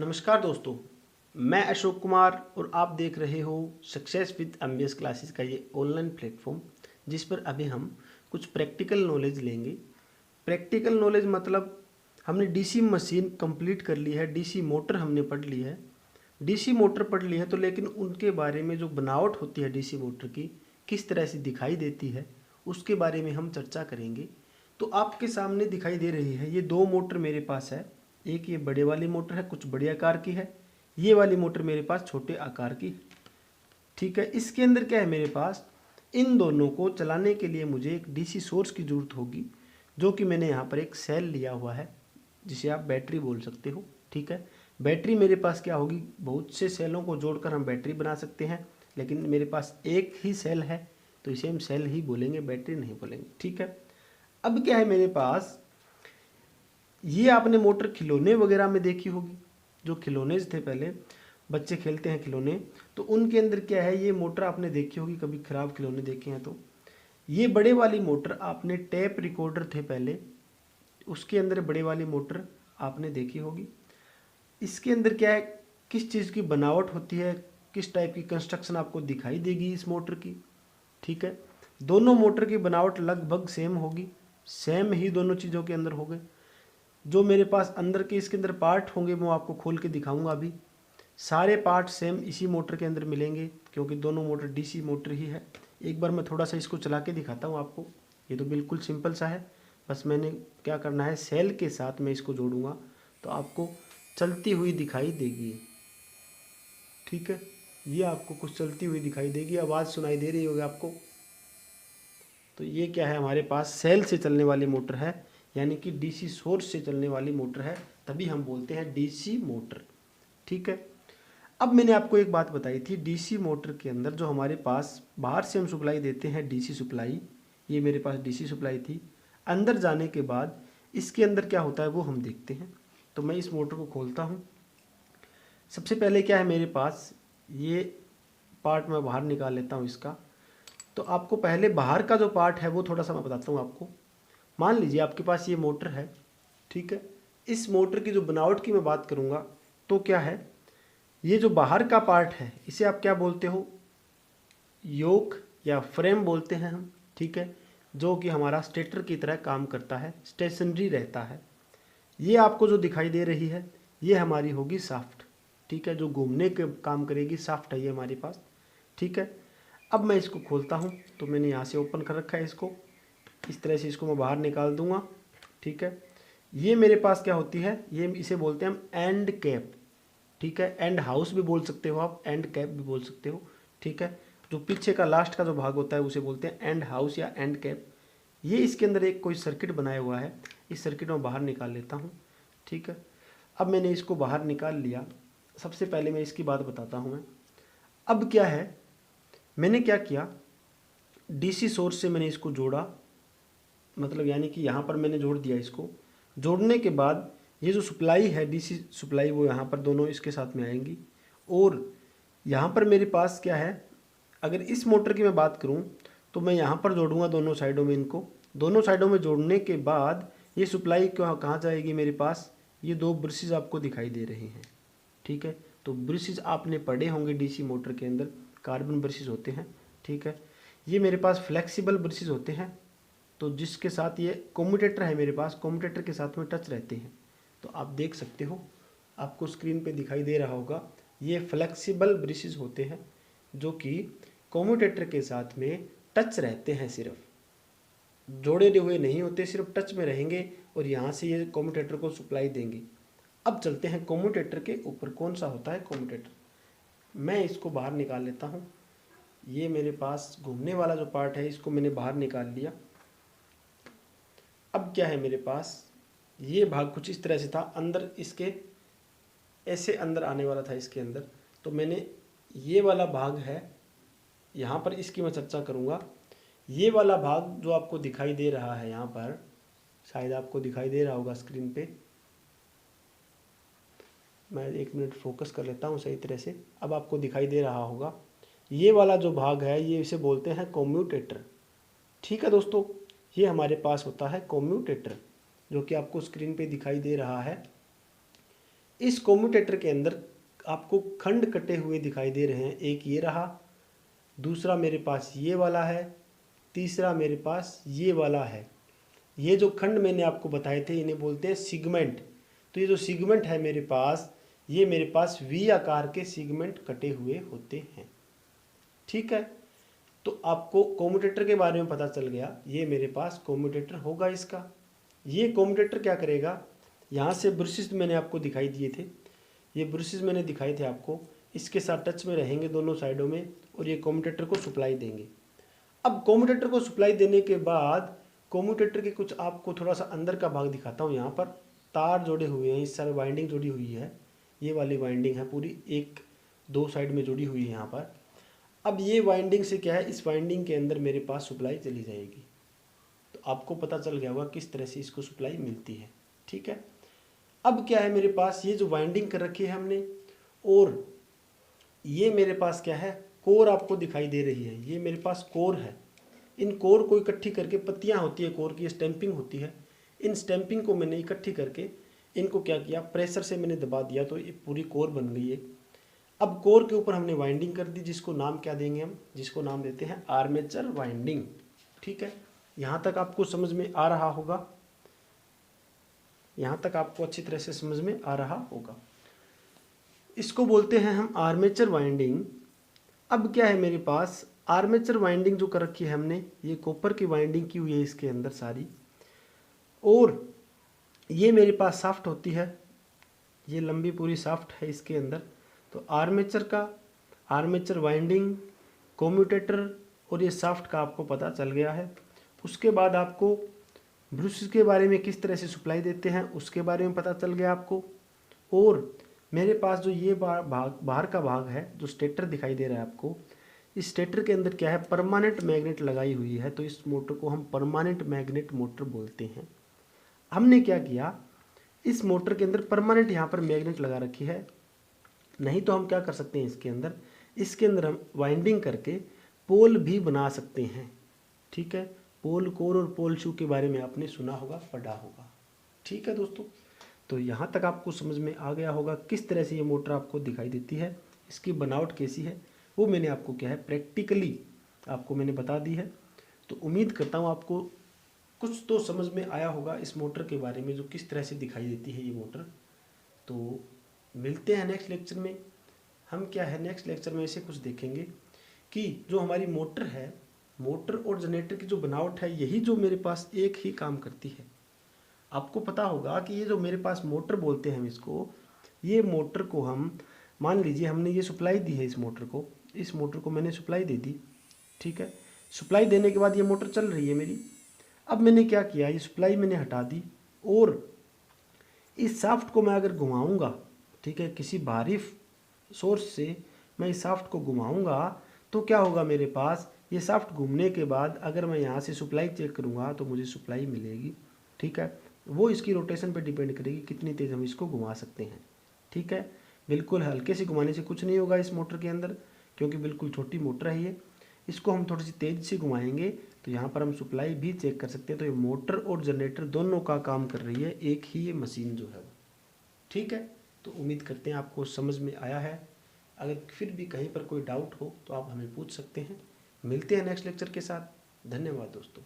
नमस्कार दोस्तों, मैं अशोक कुमार और आप देख रहे हो सक्सेस विद एमबीएस क्लासेस का ये ऑनलाइन प्लेटफॉर्म, जिस पर अभी हम कुछ प्रैक्टिकल नॉलेज लेंगे। प्रैक्टिकल नॉलेज मतलब हमने डीसी मशीन कंप्लीट कर ली है, डीसी मोटर हमने पढ़ ली है। डीसी मोटर पढ़ ली है तो लेकिन उनके बारे में जो बनावट होती है डीसी मोटर की, किस तरह से दिखाई देती है, उसके बारे में हम चर्चा करेंगे। तो आपके सामने दिखाई दे रही है ये दो मोटर मेरे पास है। एक ये बड़े वाली मोटर है, कुछ बड़े आकार की है। ये वाली मोटर मेरे पास छोटे आकार की। ठीक है, इसके अंदर क्या है मेरे पास, इन दोनों को चलाने के लिए मुझे एक डीसी सोर्स की ज़रूरत होगी, जो कि मैंने यहाँ पर एक सेल लिया हुआ है, जिसे आप बैटरी बोल सकते हो। ठीक है, बैटरी मेरे पास क्या होगी, बहुत से सेलों को जोड़कर हम बैटरी बना सकते हैं, लेकिन मेरे पास एक ही सेल है तो इसे हम सेल ही बोलेंगे, बैटरी नहीं बोलेंगे। ठीक है, अब क्या है मेरे पास, ये आपने मोटर खिलौने वगैरह में देखी होगी, जो खिलौने थे पहले बच्चे खेलते हैं खिलौने, तो उनके अंदर क्या है, ये मोटर आपने देखी होगी, कभी ख़राब खिलौने देखे हैं तो। ये बड़े वाली मोटर आपने टेप रिकॉर्डर थे पहले, उसके अंदर बड़े वाली मोटर आपने देखी होगी। इसके अंदर क्या है, किस चीज़ की बनावट होती है, किस टाइप की कंस्ट्रक्शन आपको दिखाई देगी इस मोटर की। ठीक है, दोनों मोटर की बनावट लगभग सेम होगी, सेम ही दोनों चीज़ों के अंदर होंगे। जो मेरे पास अंदर के इसके अंदर पार्ट होंगे वो आपको खोल के दिखाऊंगा अभी। सारे पार्ट सेम इसी मोटर के अंदर मिलेंगे, क्योंकि दोनों मोटर डीसी मोटर ही है। एक बार मैं थोड़ा सा इसको चला के दिखाता हूँ आपको। ये तो बिल्कुल सिंपल सा है, बस मैंने क्या करना है, सेल के साथ मैं इसको जोड़ूंगा तो आपको चलती हुई दिखाई देगी। ठीक है, ये आपको कुछ चलती हुई दिखाई देगी, आवाज़ सुनाई दे रही होगी आपको। तो ये क्या है, हमारे पास सेल से चलने वाली मोटर है, यानी कि डीसी सोर्स से चलने वाली मोटर है, तभी हम बोलते हैं डीसी मोटर। ठीक है, अब मैंने आपको एक बात बताई थी, डीसी मोटर के अंदर जो हमारे पास बाहर से हम सप्लाई देते हैं डीसी सप्लाई, ये मेरे पास डीसी सप्लाई थी। अंदर जाने के बाद इसके अंदर क्या होता है वो हम देखते हैं। तो मैं इस मोटर को खोलता हूँ। सबसे पहले क्या है मेरे पास, ये पार्ट मैं बाहर निकाल लेता हूँ इसका। तो आपको पहले बाहर का जो पार्ट है वो थोड़ा सा मैं बताता हूँ आपको। मान लीजिए आपके पास ये मोटर है। ठीक है, इस मोटर की जो बनावट की मैं बात करूँगा तो क्या है, ये जो बाहर का पार्ट है इसे आप क्या बोलते हो, योक या फ्रेम बोलते हैं हम। ठीक है, जो कि हमारा स्टेटर की तरह काम करता है, स्टेशनरी रहता है। ये आपको जो दिखाई दे रही है ये हमारी होगी शाफ्ट। ठीक है, जो घूमने के काम करेगी शाफ्ट है ये हमारे पास। ठीक है, अब मैं इसको खोलता हूँ, तो मैंने यहाँ से ओपन कर रखा है इसको, इस तरह से इसको मैं बाहर निकाल दूंगा। ठीक है, ये मेरे पास क्या होती है, ये इसे बोलते हैं हम एंड कैप। ठीक है, एंड हाउस भी बोल सकते हो आप, एंड कैप भी बोल सकते हो। ठीक है, जो पीछे का लास्ट का जो भाग होता है उसे बोलते हैं एंड हाउस या एंड कैप। ये इसके अंदर एक कोई सर्किट बनाया हुआ है, इस सर्किट में बाहर निकाल लेता हूँ। ठीक है, अब मैंने इसको बाहर निकाल लिया। सबसे पहले मैं इसकी बात बताता हूँ मैं। अब क्या है, मैंने क्या किया, डीसी सोर्स से मैंने इसको जोड़ा, मतलब यानी कि यहाँ पर मैंने जोड़ दिया इसको। जोड़ने के बाद ये जो सप्लाई है डीसी सप्लाई, वो यहाँ पर दोनों इसके साथ में आएंगी। और यहाँ पर मेरे पास क्या है, अगर इस मोटर की मैं बात करूँ तो मैं यहाँ पर जोड़ूंगा दोनों साइडों में इनको। दोनों साइडों में जोड़ने के बाद ये सप्लाई कहाँ जाएगी मेरे पास, ये दो ब्रशेज आपको दिखाई दे रहे हैं। ठीक है, तो ब्रशेज आपने पढ़े होंगे डीसी मोटर के अंदर, कार्बन ब्रशेज होते हैं। ठीक है, ये मेरे पास फ्लेक्सिबल ब्रशेज होते हैं, तो जिसके साथ ये कम्यूटेटर है मेरे पास, कम्यूटेटर के साथ में टच रहते हैं। तो आप देख सकते हो, आपको स्क्रीन पे दिखाई दे रहा होगा, ये फ्लेक्सिबल ब्रशेज होते हैं जो कि कम्यूटेटर के साथ में टच रहते हैं, सिर्फ जोड़े हुए नहीं होते, सिर्फ टच में रहेंगे और यहाँ से ये कम्यूटेटर को सप्लाई देंगे। अब चलते हैं कम्यूटेटर के ऊपर, कौन सा होता है कम्यूटेटर। मैं इसको बाहर निकाल लेता हूँ। ये मेरे पास घूमने वाला जो पार्ट है इसको मैंने बाहर निकाल लिया। अब क्या है मेरे पास, ये भाग कुछ इस तरह से था, अंदर इसके ऐसे अंदर आने वाला था इसके अंदर। तो मैंने ये वाला भाग है, यहाँ पर इसकी मैं चर्चा करूँगा। ये वाला भाग जो आपको दिखाई दे रहा है यहाँ पर, शायद आपको दिखाई दे रहा होगा स्क्रीन पे, मैं एक मिनट फोकस कर लेता हूँ सही तरह से, अब आपको दिखाई दे रहा होगा। ये वाला जो भाग है ये इसे बोलते हैं कम्यूटेटर। ठीक है दोस्तों, ये हमारे पास होता है कम्यूटेटर, जो कि आपको स्क्रीन पे दिखाई दे रहा है। इस कम्यूटेटर के अंदर आपको खंड कटे हुए दिखाई दे रहे हैं। एक ये रहा, दूसरा मेरे पास ये वाला है, तीसरा मेरे पास ये वाला है। ये जो खंड मैंने आपको बताए थे इन्हें बोलते हैं सिगमेंट। तो ये जो सिगमेंट है मेरे पास, ये मेरे पास वी आकार के सिगमेंट कटे हुए होते हैं। ठीक है, तो आपको कम्यूटेटर के बारे में पता चल गया। ये मेरे पास कम्यूटेटर होगा इसका। ये कम्यूटेटर क्या करेगा, यहाँ से ब्रशेस मैंने आपको दिखाई दिए थे, ये ब्रशेस मैंने दिखाए थे आपको, इसके साथ टच में रहेंगे दोनों साइडों में और ये कम्यूटेटर को सप्लाई देंगे। अब कम्यूटेटर को सप्लाई देने के बाद कम्यूटेटर के कुछ आपको थोड़ा सा अंदर का भाग दिखाता हूँ। यहाँ पर तार जोड़े हुए हैं, इस सारे वाइंडिंग जुड़ी हुई है, ये वाली वाइंडिंग है पूरी, एक दो साइड में जुड़ी हुई है यहाँ पर। अब ये वाइंडिंग से क्या है, इस वाइंडिंग के अंदर मेरे पास सप्लाई चली जाएगी। तो आपको पता चल गया होगा किस तरह से इसको सप्लाई मिलती है। ठीक है, अब क्या है मेरे पास, ये जो वाइंडिंग कर रखी है हमने, और ये मेरे पास क्या है, कोर आपको दिखाई दे रही है। ये मेरे पास कोर है। इन कोर को इकट्ठी करके, पत्तियां होती है कोर की, स्टैंपिंग होती है, इन स्टैंपिंग को मैंने इकट्ठी करके इनको क्या किया, प्रेशर से मैंने दबा दिया, तो ये पूरी कोर बन गई है। अब कोर के ऊपर हमने वाइंडिंग कर दी, जिसको नाम क्या देंगे हम, जिसको नाम देते हैं आर्मेचर वाइंडिंग। ठीक है, यहाँ तक आपको समझ में आ रहा होगा, यहाँ तक आपको अच्छी तरह से समझ में आ रहा होगा। इसको बोलते हैं हम आर्मेचर वाइंडिंग। अब क्या है मेरे पास, आर्मेचर वाइंडिंग जो कर रखी है हमने, ये कॉपर की वाइंडिंग की हुई है इसके अंदर सारी, और ये मेरे पास शाफ्ट होती है, ये लंबी पूरी शाफ्ट है इसके अंदर। तो आर्मेचर का, आर्मेचर वाइंडिंग, कम्यूटेटर और ये शाफ्ट का आपको पता चल गया है। उसके बाद आपको ब्रश के बारे में, किस तरह से सप्लाई देते हैं उसके बारे में पता चल गया आपको। और मेरे पास जो ये बाहर का भाग है, जो स्टेटर दिखाई दे रहा है आपको, इस स्टेटर के अंदर क्या है, परमानेंट मैग्नेट लगाई हुई है। तो इस मोटर को हम परमानेंट मैग्नेट मोटर बोलते हैं। हमने क्या किया, इस मोटर के अंदर परमानेंट यहाँ पर मैग्नेट लगा रखी है। नहीं तो हम क्या कर सकते हैं, इसके अंदर हम वाइंडिंग करके पोल भी बना सकते हैं। ठीक है, पोल कोर और पोल शू के बारे में आपने सुना होगा, पढ़ा होगा। ठीक है दोस्तों, तो यहाँ तक आपको समझ में आ गया होगा किस तरह से ये मोटर आपको दिखाई देती है, इसकी बनावट कैसी है, वो मैंने आपको क्या है प्रैक्टिकली आपको मैंने बता दी है। तो उम्मीद करता हूँ आपको कुछ तो समझ में आया होगा इस मोटर के बारे में, जो किस तरह से दिखाई देती है ये मोटर। तो मिलते हैं नेक्स्ट लेक्चर में। हम क्या है नेक्स्ट लेक्चर में ऐसे कुछ देखेंगे कि जो हमारी मोटर है, मोटर और जनरेटर की जो बनावट है, यही जो मेरे पास एक ही काम करती है। आपको पता होगा कि ये जो मेरे पास मोटर बोलते हैं हम इसको, ये मोटर को हम मान लीजिए हमने ये सप्लाई दी है, इस मोटर को मैंने सप्लाई दे दी। ठीक है, सप्लाई देने के बाद ये मोटर चल रही है मेरी। अब मैंने क्या किया, ये सप्लाई मैंने हटा दी और इस शाफ्ट को मैं अगर घुमाऊंगा, ठीक है, किसी बाहरी सोर्स से मैं इस शाफ्ट को घुमाऊंगा, तो क्या होगा मेरे पास, ये शाफ्ट घूमने के बाद अगर मैं यहाँ से सप्लाई चेक करूँगा तो मुझे सप्लाई मिलेगी। ठीक है, वो इसकी रोटेशन पे डिपेंड करेगी कितनी तेज़ हम इसको घुमा सकते हैं। ठीक है, बिल्कुल हल्के से घुमाने से कुछ नहीं होगा इस मोटर के अंदर, क्योंकि बिल्कुल छोटी मोटर है ये। इसको हम थोड़ी सी तेज़ से घुमाएंगे तो यहाँ पर हम सप्लाई भी चेक कर सकते हैं। तो ये मोटर और जनरेटर दोनों का काम कर रही है एक ही ये मशीन जो है वो। ठीक है, तो उम्मीद करते हैं आपको समझ में आया है। अगर फिर भी कहीं पर कोई डाउट हो तो आप हमें पूछ सकते हैं। मिलते हैं नेक्स्ट लेक्चर के साथ। धन्यवाद दोस्तों।